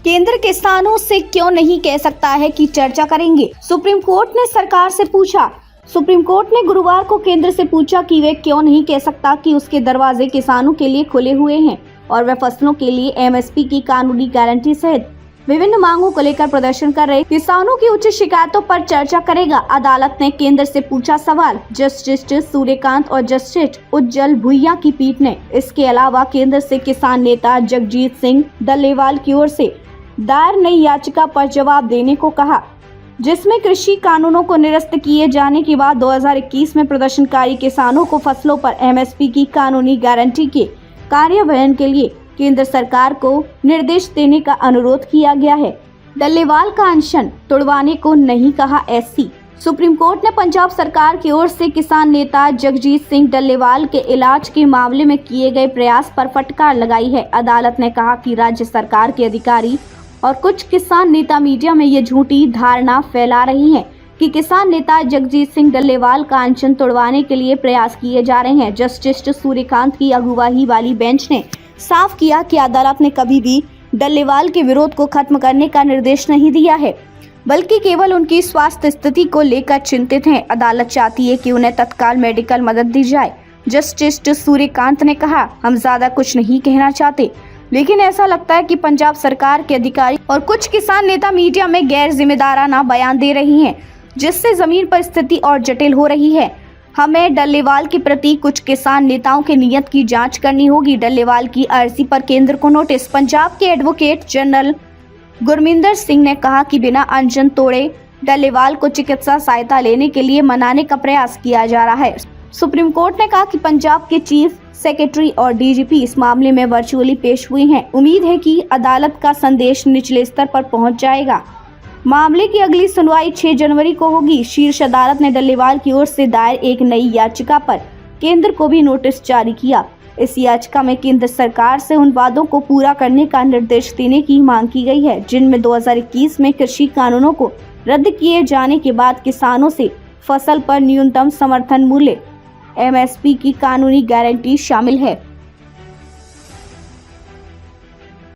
केंद्र किसानों से क्यों नहीं कह सकता है कि चर्चा करेंगे। सुप्रीम कोर्ट ने सरकार से पूछा। सुप्रीम कोर्ट ने गुरुवार को केंद्र से पूछा कि वे क्यों नहीं कह सकता कि उसके दरवाजे किसानों के लिए खुले हुए हैं और वह फसलों के लिए एमएसपी की कानूनी गारंटी सहित विभिन्न मांगों को लेकर प्रदर्शन कर रहे किसानों की उच्च शिकायतों पर चर्चा करेगा। अदालत ने केंद्र से पूछा सवाल। जस्टिस सूर्यकांत और जस्टिस उज्जवल भुइयां की पीठ ने इसके अलावा केंद्र से किसान नेता जगजीत सिंह डल्लेवाल की ओर से दायर नई याचिका पर जवाब देने को कहा, जिसमें कृषि कानूनों को निरस्त किए जाने के बाद 2021 में प्रदर्शनकारी किसानों को फसलों पर एमएसपी की कानूनी गारंटी के कार्यान्वयन के लिए केंद्र सरकार को निर्देश देने का अनुरोध किया गया है। डल्लेवाल का अनशन तोड़वाने को नहीं कहा एससी। सुप्रीम कोर्ट ने पंजाब सरकार की ओर से किसान नेता जगजीत सिंह डल्लेवाल के इलाज के मामले में किए गए प्रयास पर फटकार लगाई है। अदालत ने कहा कि राज्य सरकार के अधिकारी और कुछ किसान नेता मीडिया में ये झूठी धारणा फैला रही हैं कि किसान नेता जगजीत सिंह डल्लेवाल का अनशन तोड़वाने के लिए प्रयास किए जा रहे हैं। जस्टिस सूर्यकांत की अगुवाई वाली बेंच ने साफ किया कि अदालत ने कभी भी डल्लेवाल के विरोध को खत्म करने का निर्देश नहीं दिया है, बल्कि केवल उनकी स्वास्थ्य स्थिति को लेकर चिंतित हैं। अदालत चाहती है कि उन्हें तत्काल मेडिकल मदद दी जाए। जस्टिस सूर्यकांत ने कहा, हम ज्यादा कुछ नहीं कहना चाहते, लेकिन ऐसा लगता है कि पंजाब सरकार के अधिकारी और कुछ किसान नेता मीडिया में गैर जिम्मेदाराना बयान दे रही हैं, जिससे जमीन पर स्थिति और जटिल हो रही है। हमें डल्लेवाल के प्रति कुछ किसान नेताओं के नियत की जांच करनी होगी। डल्लेवाल की अर्जी पर केंद्र को नोटिस। पंजाब के एडवोकेट जनरल गुरमिंदर सिंह ने कहा कि बिना अनशन तोड़े डल्लेवाल को चिकित्सा सहायता लेने के लिए मनाने का प्रयास किया जा रहा है। सुप्रीम कोर्ट ने कहा कि पंजाब के चीफ सेक्रेटरी और डीजीपी इस मामले में वर्चुअली पेश हुए हैं। उम्मीद है कि अदालत का संदेश निचले स्तर पर पहुंच जाएगा। मामले की अगली सुनवाई 6 जनवरी को होगी। शीर्ष अदालत ने डल्लेवाल की ओर से दायर एक नई याचिका पर केंद्र को भी नोटिस जारी किया। इस याचिका में केंद्र सरकार से उन वादों को पूरा करने का निर्देश देने की मांग की गई है, जिनमें 2021 में कृषि कानूनों को रद्द किए जाने के बाद किसानों से फसल पर न्यूनतम समर्थन मूल्य एमएसपी की कानूनी गारंटी शामिल है।